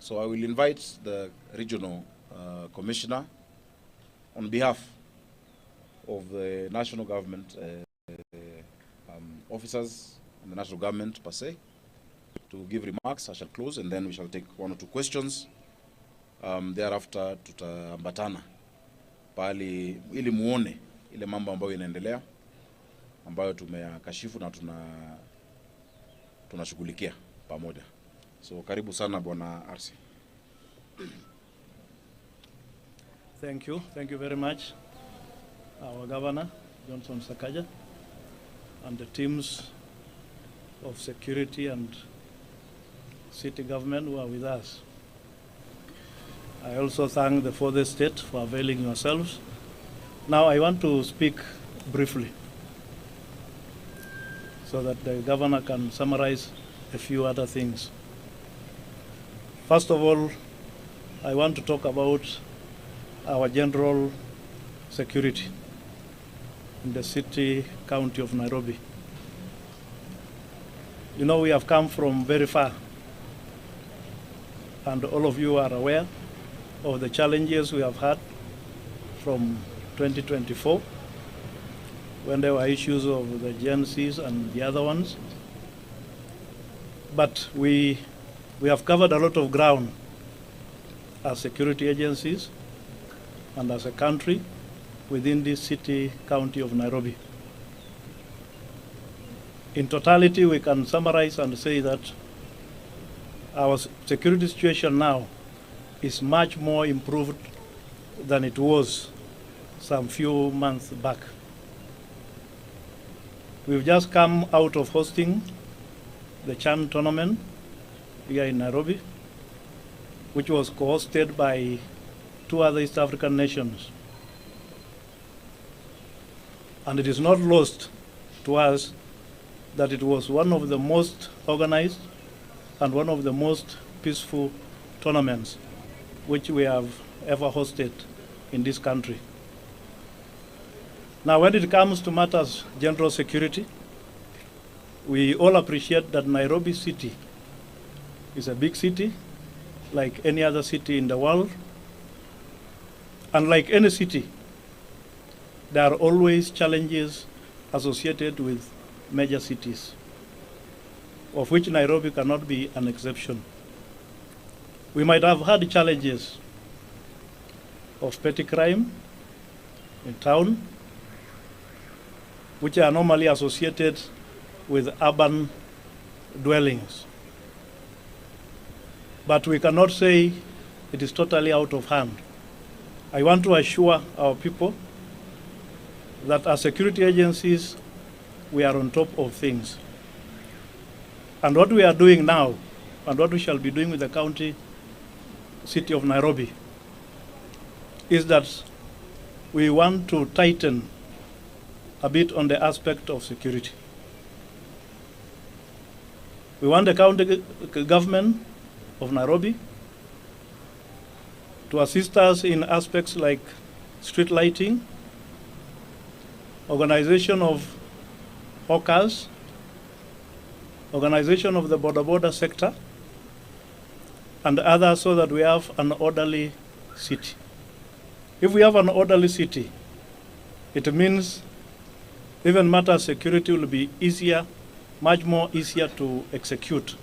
So I will invite the regional commissioner on behalf of the national government officers and the national government per se to give remarks. I shall close and then we shall take 1 or 2 questions. Thereafter tutaambatana pali ili muone ile mambo ambayo inaendelea ambayo tumeyakashifu na tunashughulikia pamoja. So karibu sana Bwana RC. Thank you very much, our Governor Gov.Sakaja, and the teams of security and city government who are with us. I also thank the further state for availing yourselves. Now I want to speak briefly so that the Governor can summarize a few other things. First of all, I want to talk about our general security in the city county of Nairobi. You know, we have come from very far, and all of you are aware of the challenges we have had from 2024 when there were issues of the GNCs and the other ones. But we have covered a lot of ground as security agencies and as a country within this city county of Nairobi. In totality, we can summarize and say that our security situation now is much more improved than it was some few months back. We've just come out of hosting the CHAN tournament here in Nairobi, which was co-hosted by 2 other East African nations. And it is not lost to us that it was one of the most organized and one of the most peaceful tournaments which we have ever hosted in this country. Now, when it comes to matters general security, we all appreciate that Nairobi city is a big city, like any other city in the world. And like any city, there are always challenges associated with major cities, of which Nairobi cannot be an exception. We might have had challenges of petty crime in town, which are normally associated with urban dwellings. But we cannot say it is totally out of hand. I want to assure our people that as security agencies, we are on top of things. And what we are doing now, and what we shall be doing with the county city of Nairobi, is that we want to tighten a bit on the aspect of security. We want the county government of Nairobi to assist us in aspects like street lighting, organization of hawkers, organization of the border sector, and others, so that we have an orderly city. If we have an orderly city, it means even matter security will be easier, much more easier to execute,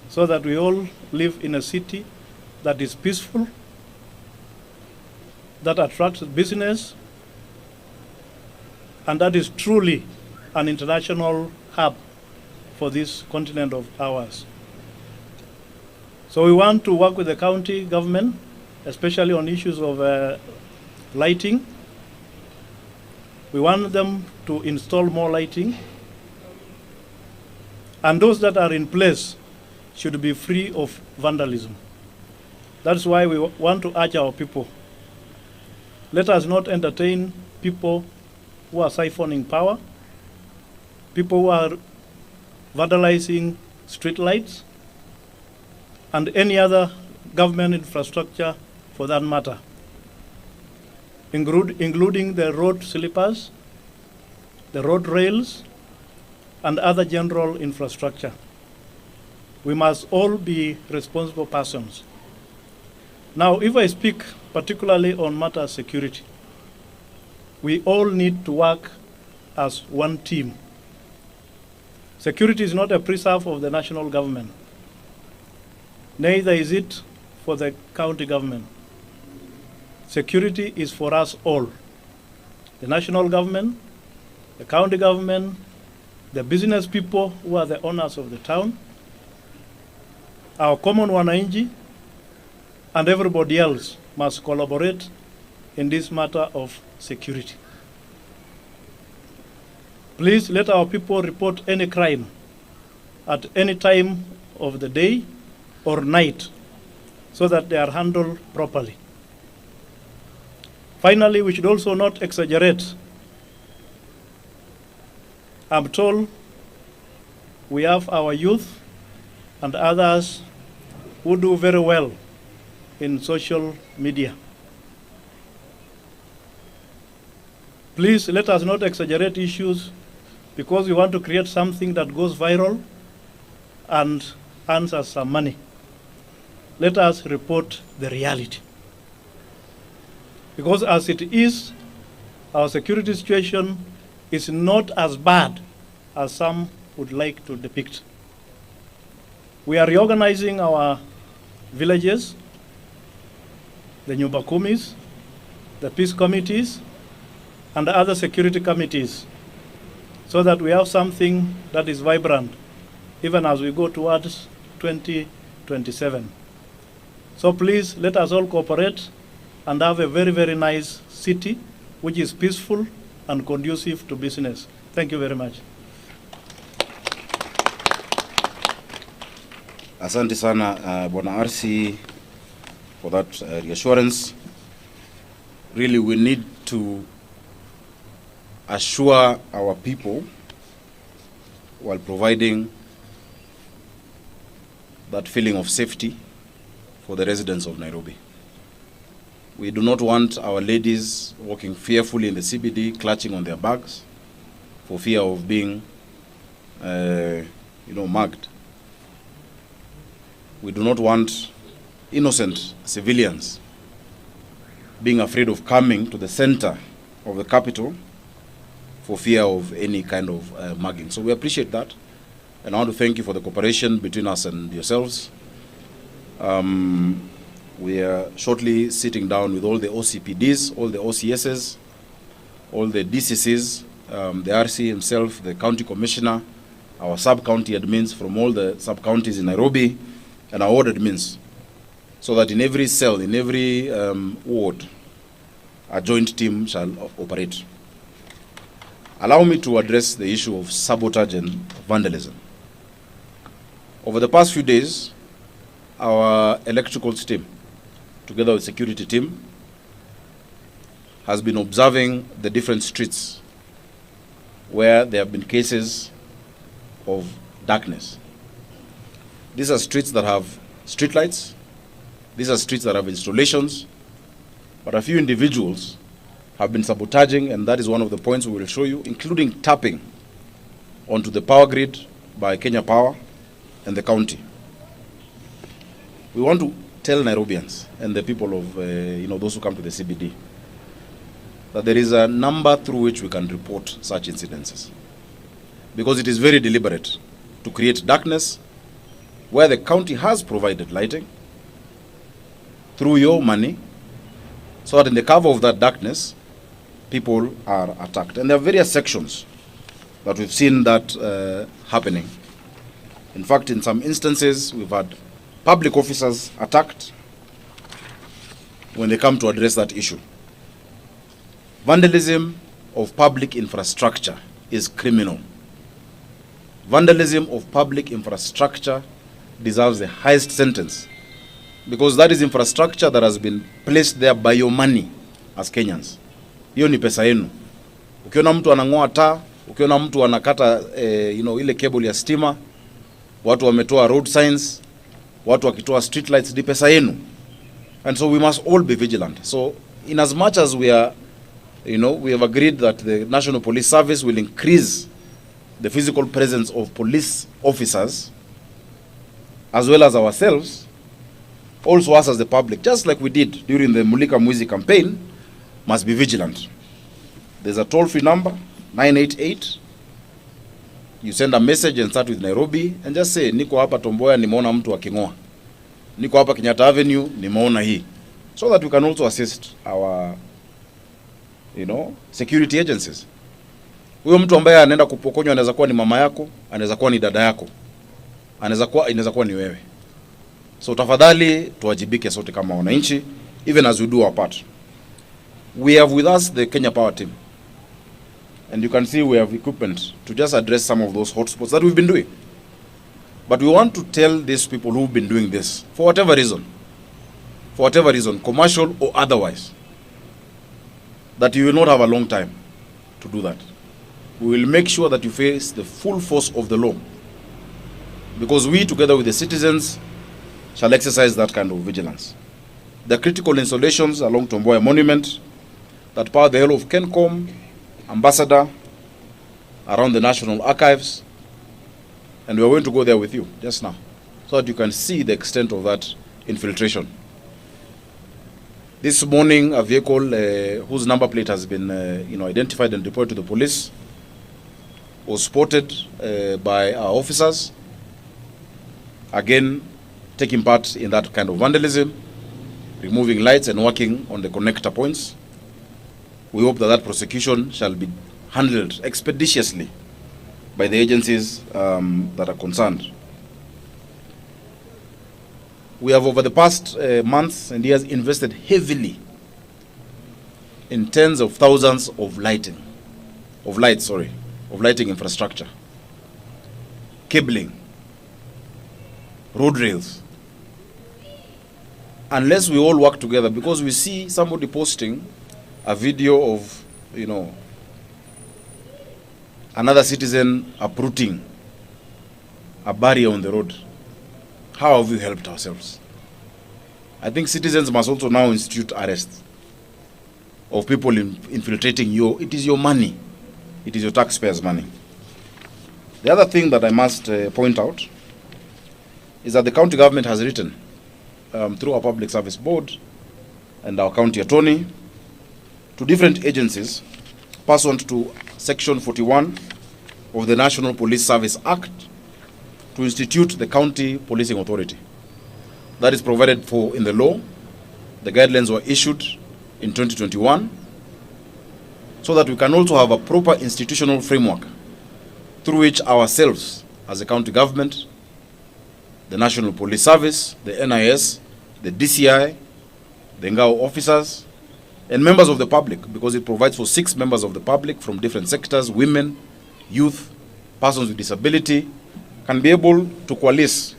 so that we all live in a city that is peaceful, that attracts business, and that is truly an international hub for this continent of ours. So we want to work with the county government, especially on issues of lighting. We want them to install more lighting, and those that are in place should be free of vandalism. That's why we want to urge our people. Let us not entertain people who are siphoning power, people who are vandalizing streetlights, and any other government infrastructure for that matter, including the road sleepers, the road rails, and other general infrastructure. We must all be responsible persons. Now, if I speak particularly on matters of security, we all need to work as one team. Security is not a preserve of the national government. Neither is it for the county government. Security is for us all. The national government, the county government, the business people who are the owners of the town, our common wananchi, and everybody else must collaborate in this matter of security. Please let our people report any crime at any time of the day or night so that they are handled properly. Finally, we should also not exaggerate. I'm told we have our youth and others who do very well in social media. Please let us not exaggerate issues because we want to create something that goes viral and earns us some money. Let us report the reality. Because as it is, our security situation is not as bad as some would like to depict. We are reorganizing our villages, the nyumba kumis, the peace committees, and other security committees, so that we have something that is vibrant, even as we go towards 2027. So please, let us all cooperate and have a very, very nice city, which is peaceful and conducive to business. Thank you very much. Asante sana Bwana RC for that reassurance. Really, we need to assure our people while providing that feeling of safety for the residents of Nairobi. We do not want our ladies walking fearfully in the CBD, clutching on their bags for fear of being, mugged. We do not want innocent civilians being afraid of coming to the center of the capital for fear of any kind of mugging. So we appreciate that. And I want to thank you for the cooperation between us and yourselves. We are shortly sitting down with all the OCPDs, all the OCSs, all the DCCs, the RC himself, the county commissioner, our sub-county admins from all the sub-counties in Nairobi, and our ward admins, so that in every cell, in every ward, a joint team shall operate. Allow me to address the issue of sabotage and vandalism. Over the past few days, our electrical team, together with security team, has been observing the different streets where there have been cases of darkness. These are streets that have street lights. These are streets that have installations. But a few individuals have been sabotaging, and that is one of the points we will show you, including tapping onto the power grid by Kenya Power and the county. We want to tell Nairobians and the people of, those who come to the CBD, that there is a number through which we can report such incidences. Because it is very deliberate to create darkness where the county has provided lighting through your money, so that in the cover of that darkness, people are attacked. And there are various sections that we've seen that happening. In fact, in some instances, we've had public officers attacked when they come to address that issue. Vandalism of public infrastructure is criminal. Vandalism of public infrastructure deserves the highest sentence, because that is infrastructure that has been placed there by your money as Kenyans. Hiyo ni pesa yenu. Ukiona mtu anang'oa taa, ukiona mtu anakata ile cable ya stima, watu wametoa road signs, watu wakitoa street lights, ni pesa yenu. And so we must all be vigilant. So in as much as we are, we have agreed that the National Police Service will increase the physical presence of police officers, as well as ourselves, also us as the public, just like we did during the Mulika Mwizi campaign, must be vigilant. There's a toll-free number, 988. You send a message and start with Nairobi and just say, niko hapa Tomboya, nimeona mtu akingoa. Niko hapa Kenyatta Avenue, nimeona hii. So that we can also assist our, security agencies. Huyo mtu ambaye anaenda kupokonywa anaweza kuwa ni mama yako, anaweza kuwa ni dada yako, inaweza kuwa ni wewe. So tafadhali tuwajibike sote kama wananchi, even as we do our part. We have with us the Kenya Power team. And you can see we have equipment to just address some of those hotspots that we've been doing. But we want to tell these people who've been doing this, for whatever reason, commercial or otherwise, that you will not have a long time to do that. We will make sure that you face the full force of the law, because we, together with the citizens, shall exercise that kind of vigilance. The critical installations along Tomboya Monument that power the whole of Kencom, Ambassador, around the National Archives, and we are going to go there with you just now, so that you can see the extent of that infiltration. This morning, a vehicle whose number plate has been identified and reported to the police was spotted by our officers, again taking part in that kind of vandalism, removing lights and working on the connector points. We hope that that prosecution shall be handled expeditiously by the agencies that are concerned. We have, over the past months and years, invested heavily in tens of thousands of lighting infrastructure, cabling, road rails. Unless we all work together, because we see somebody posting a video of, another citizen uprooting a barrier on the road. How have we helped ourselves? I think citizens must also now institute arrests of people infiltrating it is your money. It is your taxpayers' money. The other thing that I must point out is that the county government has written through our Public Service Board and our county attorney to different agencies pursuant to Section 41 of the National Police Service Act to institute the County Policing Authority. That is provided for in the law. The guidelines were issued in 2021 so that we can also have a proper institutional framework through which ourselves as a county government, the National Police Service, the NIS, the DCI, the Ngao officers, and members of the public, because it provides for 6 members of the public from different sectors, women, youth, persons with disability, can be able to coalesce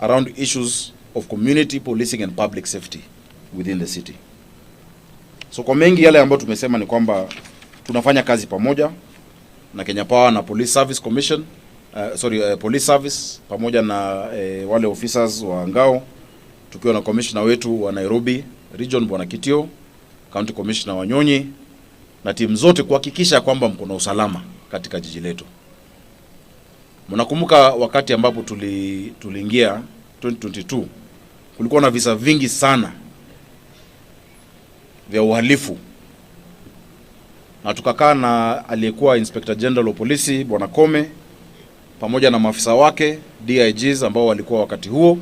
around issues of community policing and public safety within the city. So kwa mengi yale ambayo tumesema ni kwamba tunafanya kazi pamoja na Kenya Power na Police Service Commission, Police Service pamoja na wale officers wa Ngao, tukiwa na commissioner wetu wa Nairobi region Bwana Kitio, county commissioner wa Nyonyi, na timu zote kuhakikisha kwamba mko na usalama katika jiji letu. Mnakumbuka wakati ambapo tuliingia 2022, kulikuwa na visa vingi sana vya uhalifu, na tukakaa na aliyekuwa Inspector General wa Polisi Bwana Kome pamoja na maafisa wake DIGs ambao walikuwa wakati huo,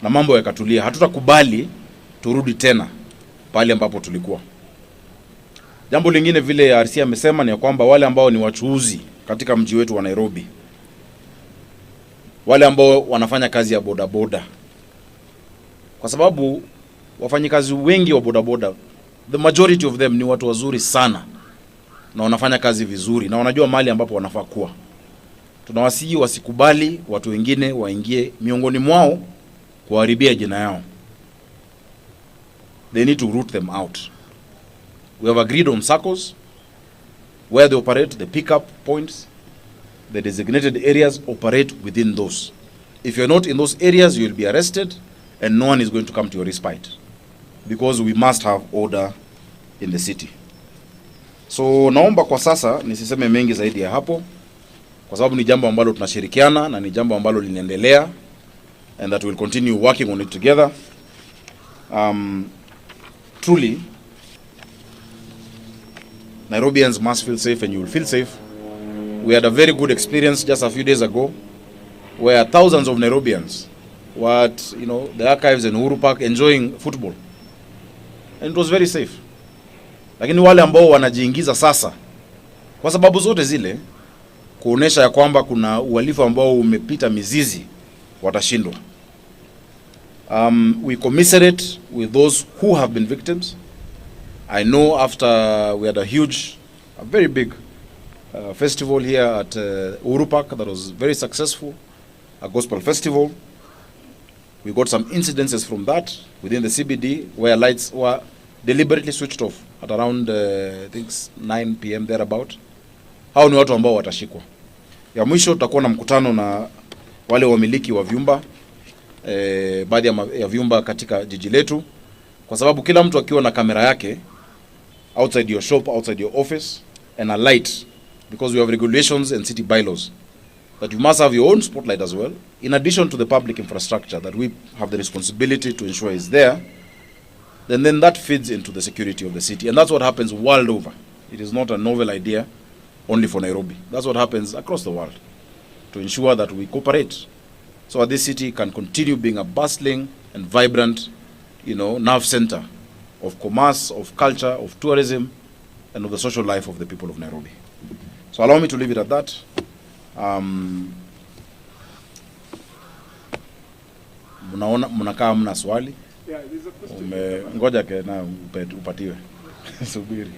na mambo yakatulia. Hatutakubali turudi tena pale ambapo tulikuwa. Jambo lingine vile RC amesema ni kwamba wale ambao ni wachuuzi katika mji wetu wa Nairobi, wale ambao wanafanya kazi ya bodaboda, kwa sababu wafanyikazi wengi wa bodaboda, the majority of them ni watu wazuri sana na wanafanya kazi vizuri na wanajua mahali ambapo wanafaa kuwa. Tunawasihi wasikubali watu wengine waingie miongoni mwao kuharibia jina yao. They need to root them out. We have agreed on circles where they operate, the pickup points, the designated areas, operate within those. If you're not in those areas, you will be arrested and no one is going to come to your respite, because we must have order in the city. So naomba kwa sasa nisiseme mengi zaidi ya hapo, kwa sababu ni jambo ambalo tunashirikiana na ni jambo ambalo linaendelea. and that we'll continue working on it together. Truly, Nairobians must feel safe, and you will feel safe. We had a very good experience just a few days ago, where thousands of Nairobians were at, the archives in Uhuru Park enjoying football, and it was very safe. Lakini wale ambao wanajiingiza sasa kwa sababu zote zile kuonesha ya kwamba kuna uhalifu ambao umepita mizizi watashindwa. We commiserate with those who have been victims. I know after we had a very big festival here at Uhuru Park that was very successful, a gospel festival. We got some incidences from that within the CBD where lights were deliberately switched off at around I think 9 p.m. thereabout. Hao ni watu ambao watashikwa. Ya mwisho tutakuwa na mkutano na wale wamiliki wa vyumba, baadhi ya vyumba katika jiji letu, kwa sababu kila mtu akiwa na kamera yake outside your shop, outside your office, and a light, because we have regulations and city bylaws that you must have your own spotlight as well, in addition to the public infrastructure that we have the responsibility to ensure is there. Then that feeds into the security of the city, and that's what happens world over. It is not a novel idea only for Nairobi. That's what happens across the world, to ensure that we cooperate so that this city can continue being a bustling and vibrant, nerve center of commerce, of culture, of tourism, and of the social life of the people of Nairobi. So allow me to leave it at that. Mnakaa mna swali? Yeah, there's a question. Ngoja na upatiwe. Subiri.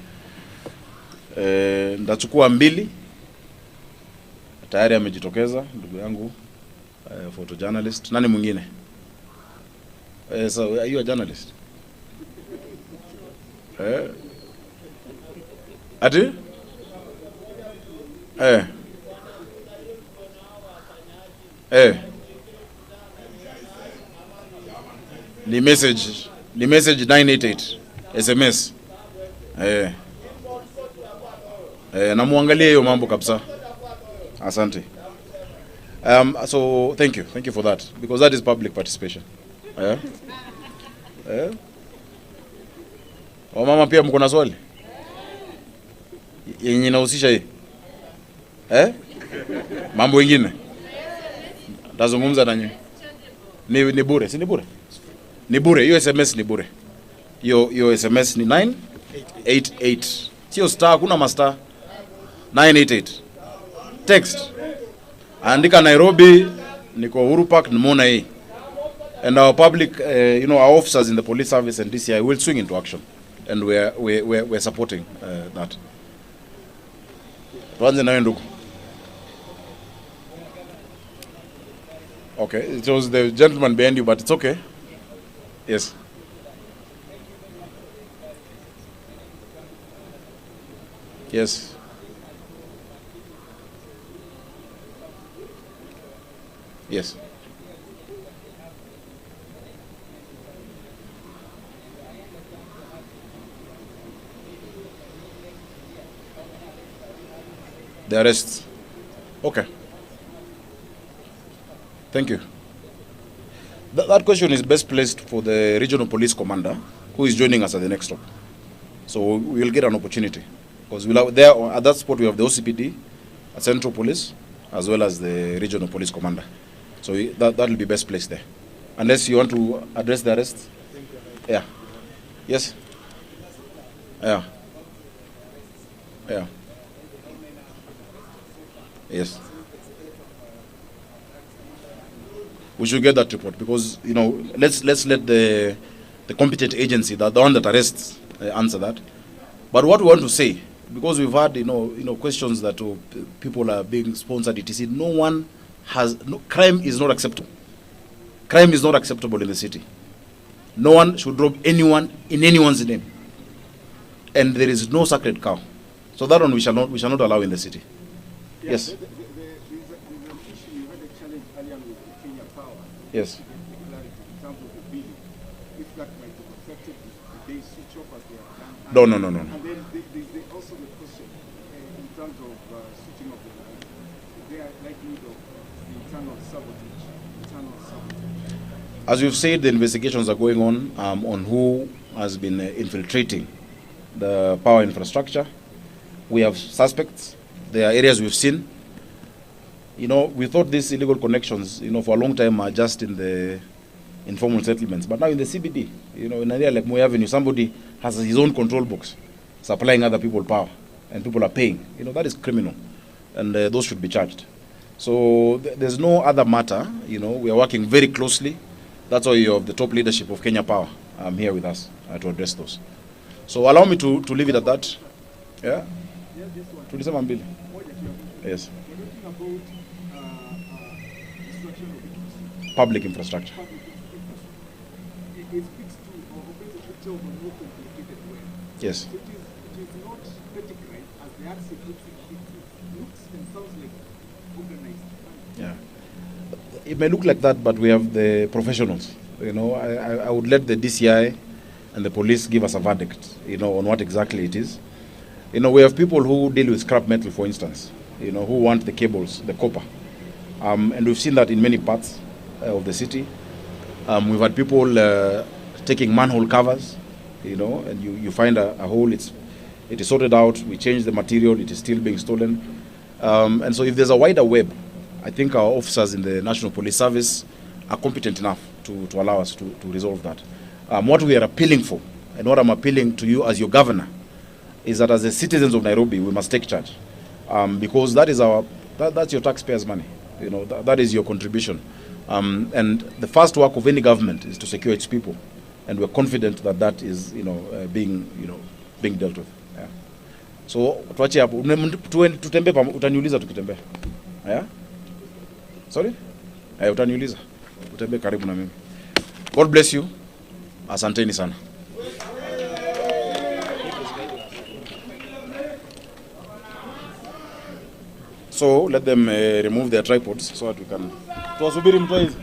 Ndachukua mbili. Tayari amejitokeza ndugu yangu, photojournalist. Nani mwingine? So are you a journalist? Ati? Ni message 988 SMS. Namuangalia hiyo mambo kabisa. Asante. So thank you for that, because that is public participation. Mama pia mko na swali yenye inahusisha hii mambo mengine tazungumza nanyi. Ni bure, si ni bure? Ni bure, hiyo SMS ni bure. Hiyo SMS ni 988. Sio star, kuna master. 988. Text. Andika Nairobi, niko Uhuru Park, nimeona hii. And our public, our officers in the police service and DCI will swing into action, and we're supporting that. Tuanze nawe ndugu. Okay, it was the gentleman behind you, but it's okay. Yes. Yes. Yes. The arrests. Okay. Thank you. That question is best placed for the regional police commander, who is joining us at the next stop. So we will get an opportunity, because we'll have there at that spot we have the OCPD, a Central Police, as well as the regional police commander. So that will be best placed there. Unless you want to address the arrest. Yeah. Yes. Yeah. Yeah. Yes. We should get that report, because let's let the competent agency, the one that arrests, answer that. But what we want to say, because we've had questions that people are being sponsored, etc. Crime is not acceptable. Crime is not acceptable in the city. No one should rob anyone in anyone's name, and there is no sacred cow. So that one we shall not allow in the city. Yeah, Yes. There's an issue. You had a challenge earlier with the Kenya power. Yes. Clarity in terms of the bill. If that might have affected the day switch off as they have done. No. And then there's also the question in terms of switching off the line. Is there likelihood of internal sabotage internal sabotage? As you've said, the investigations are going on who has been infiltrating the power infrastructure. We have suspects. There are areas we've seen. You know, we thought these illegal connections, you know, for a long time are just in the informal settlements. But now in the CBD, you know, in an area like Moi Avenue, somebody has his own control box, supplying other people power, and people are paying. You know, that is criminal, and those should be charged. So there's no other matter. You know, we are working very closely. That's why you have the top leadership of Kenya Power here with us to address those. So allow me to leave it at that. Yeah? To December Mbili. Yes. We're talking about destruction of Public infrastructure. public infrastructure. It speaks to or paints a picture of a more complicated way. Yes. So it is not petty crime as the act puts it. It looks and sounds like organized crime. Yeah. It may look like that, but we have the professionals. You know, I would let the DCI and the police give us a verdict, you know, on what exactly it is. You know, we have people who deal with scrap metal, for instance, you know, who want the cables, the copper. And we've seen that in many parts of the city. We've had people taking manhole covers, you know, and you find a hole, it is sorted out, we change the material, it is still being stolen. And so if there's a wider web, I think our officers in the National Police Service are competent enough to allow us to resolve that. What we are appealing for, and what I'm appealing to you as your governor, is that as the citizens of Nairobi, we must take charge. Because that is that's your taxpayers' money. You know, that is your contribution. And the first work of any government is to secure its people. And we're confident that that is, you know, being dealt with. Yeah. So, tuache hapo. Tutembe utaniuliza tukitembea. Yeah? Sorry? Utaniuliza. Utembe karibu na mimi. God bless you. Asanteni sana. So let them remove their tripods so that we can. Tuwasubiri mtu hizi.